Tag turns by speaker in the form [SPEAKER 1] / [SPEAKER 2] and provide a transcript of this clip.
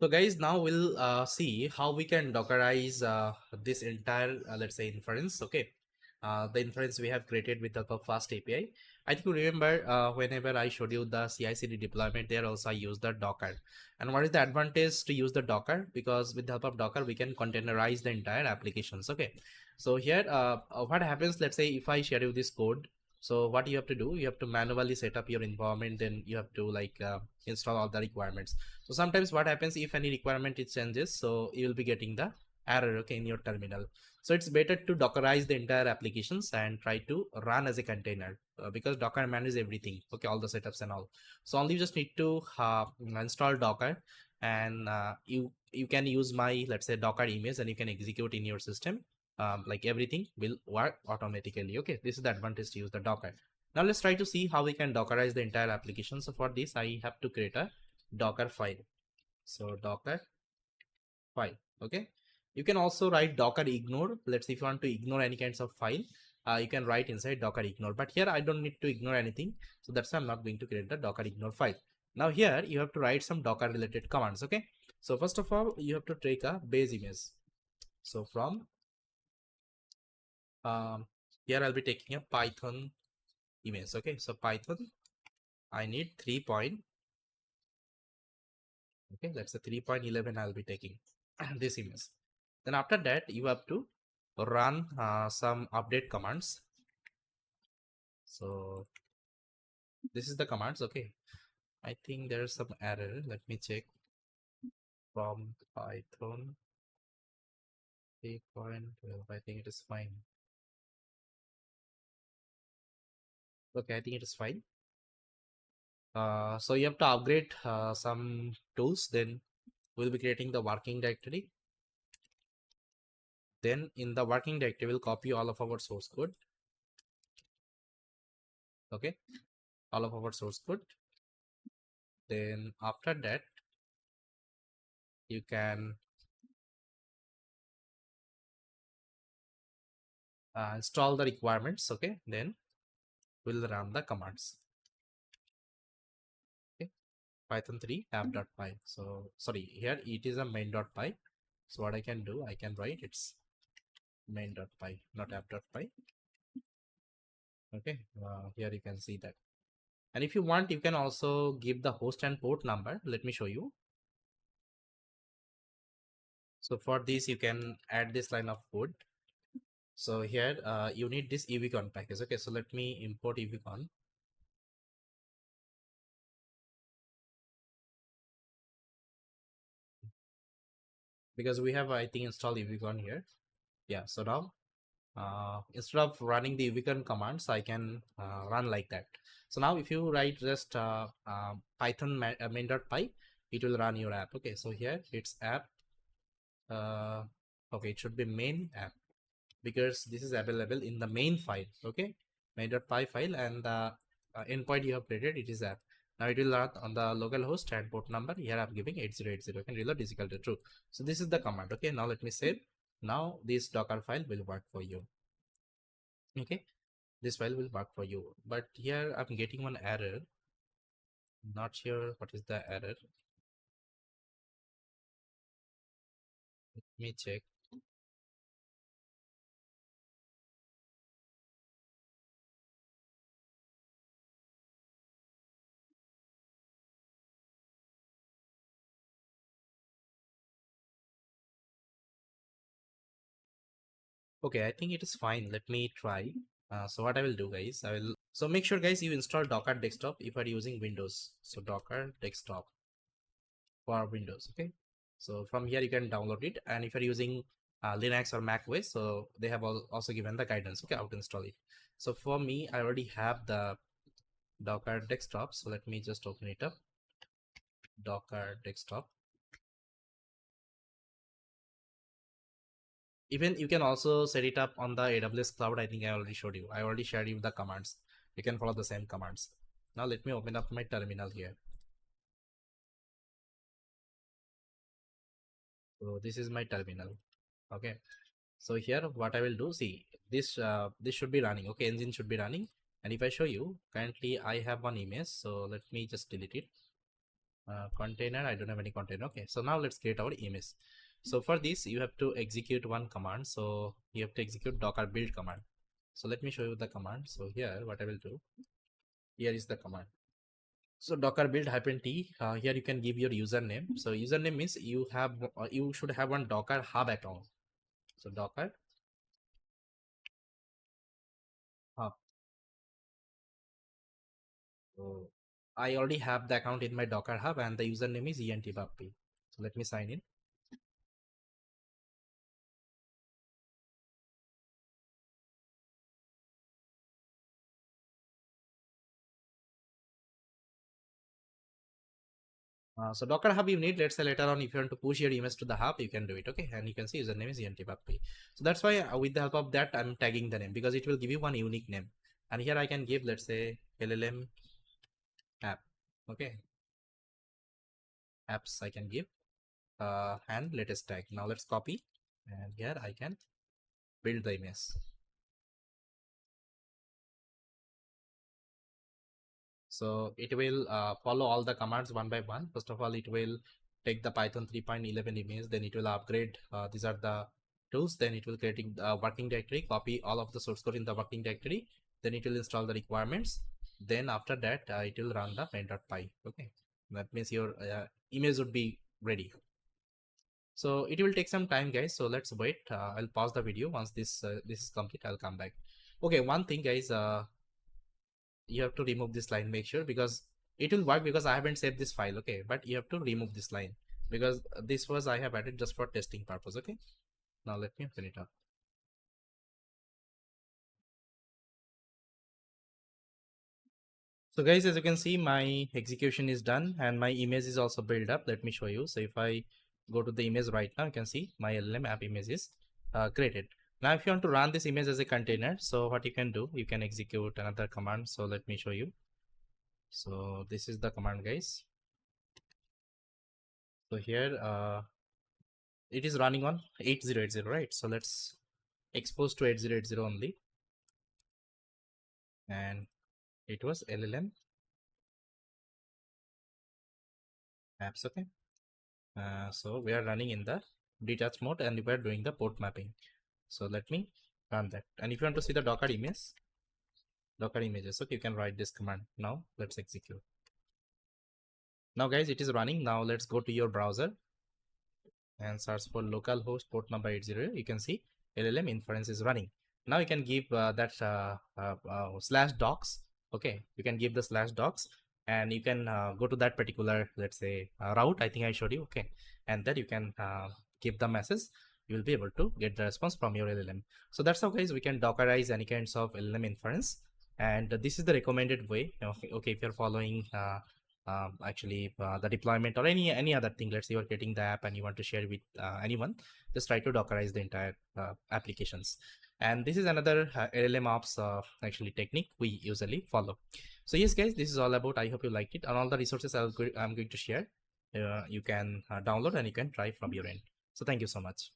[SPEAKER 1] So guys, now we'll see how we can Dockerize this entire, let's say, inference. Okay. The inference we have created with the help of FastAPI. I think you remember whenever I showed you the CI/CD deployment, there also I use the Docker. And what is the advantage to use the Docker? Because with the help of Docker, we can containerize the entire applications. Okay. So here, what happens? Let's say if I share you this code. So what you have to do, you have to manually set up your environment, then you have to like install all the requirements. So sometimes what happens if any requirement it changes, so you will be getting the error, okay, in your terminal. So it's better to Dockerize the entire applications and try to run as a container because Docker manages everything, okay, all the setups and all. So only you just need to install Docker, and you can use my, let's say, Docker image, and you can execute in your system. Like everything will work automatically. Okay, this is the advantage to use the Docker. Now let's try to see how we can Dockerize the entire application. So for this, I have to create a Dockerfile. So Dockerfile. Okay, you can also write Docker ignore. Let's say if you want to ignore any kinds of file, you can write inside Docker ignore. But here I don't need to ignore anything, so that's why I'm not going to create the Docker ignore file. Now here you have to write some Docker related commands. Okay, so first of all you have to take a base image. So from here I'll be taking a Python image. Okay, so Python, I need 3 point. Okay, that's a 3.11 I'll be taking this image. Then after that you have to run some update commands. So this is the commands. Okay, I think there's some error, let me check. From Python 3.12, I think it is fine. Okay, I think it is fine. So you have to upgrade some tools, then we'll be creating the working directory. Then in the working directory we'll copy all of our source code. Okay, all of our source code. Then after that you can install the requirements. Okay, then we'll run the commands. Okay, Python 3 app.py. So sorry, here it is a main.py. So what I can do, I can write it's main.py, not app.py. Okay, here you can see that. And if you want, you can also give the host and port number. Let me show you. So for this, you can add this line of code. So here you need this Euron package. Okay, so let me import Euron. Because we have, I think, installed Euron here. Yeah, so now instead of running the Euron commands, I can run like that. So now if you write just Python main.py, it will run your app. Okay, so here it's app. Okay, it should be main app, because this is available in the main file. Okay, main.py file, and the endpoint you have created, it is app. Now it will run on the local host and port number. Here I'm giving 8080. You can reload is equal to true. So this is the command. Okay, now let me save. Now this Docker file will work for you. Okay, this file will work for you, but here I'm getting one error. Not sure what is the error. Let me check. Okay, I think it is fine. Let me try. So what I will do, guys, so make sure, guys, you install Docker Desktop if you are using Windows. So Docker Desktop for Windows. Okay, so from here you can download it, and if you're using Linux or Mac OS, so they have also given the guidance, okay, how to install it. So for me, I already have the Docker Desktop, so let me just open it up. Docker Desktop. Even you can also set it up on the AWS cloud. I think I already showed you. I already shared you the commands. You can follow the same commands. Now let me open up my terminal here. So this is my terminal. Okay, so here what I will do, see, this should be running. Okay, engine should be running. And if I show you, currently I have one image, so let me just delete it. container. I don't have any container. Okay, so now let's create our image. So for this you have to execute one command. So you have to execute docker build command. So let me show you the command. So here what I will do, here is the command. So docker build -t, here you can give your username. So username means you have you should have one docker hub account. So docker hub. So I already have the account in my docker hub and the username is entbappi. So let me sign in. So Docker Hub you need, let's say later on if you want to push your image to the hub, you can do it, okay? And you can see username is entbappi. So that's why with the help of that, I'm tagging the name because it will give you one unique name. And here I can give, let's say LLM app, okay? Apps I can give and latest tag. Now let's copy and here I can build the image. So it will follow all the commands one by one. First of all, it will take the Python 3.11 image, then it will upgrade. These are the tools. Then it will create the working directory, copy all of the source code in the working directory. Then it will install the requirements. Then after that, it will run the main.py. Okay, that means your image would be ready. So it will take some time, guys. So let's wait. I'll pause the video. Once this is complete, I'll come back. Okay, one thing, guys. You have to remove this line, make sure, because it will work because I haven't saved this file, okay? But you have to remove this line because this was I have added just for testing purpose, okay? Now let me open it up. So guys, as you can see, my execution is done and my image is also built up. Let me show you. So if I go to the image right now, you can see my LLM app image is created. Now if you want to run this image as a container, so what you can do, you can execute another command. So let me show you. So this is the command, guys. So here it is running on 8080, right? So let's expose to 8080 only, and it was LLM apps, okay? So we are running in the detached mode and we are doing the port mapping. So let me run that. And if you want to see the docker images, okay, you can write this command. Now let's execute. Now guys, it is running. Now let's go to your browser and search for localhost port number 80. You can see LLM inference is running. Now you can give that /docs. Okay, you can give the /docs and you can go to that particular, let's say route I think I showed you, okay? And then you can give the message. You will be able to get the response from your LLM. So that's how, guys, we can Dockerize any kinds of LLM inference. And this is the recommended way. Okay, if you're following actually the deployment or any other thing, let's say you're getting the app and you want to share with anyone, just try to Dockerize the entire applications. And this is another LLMops actually technique we usually follow. So yes, guys, this is all about. I hope you liked it, and all the resources I'm going to share you can download and you can try from your end. So thank you so much.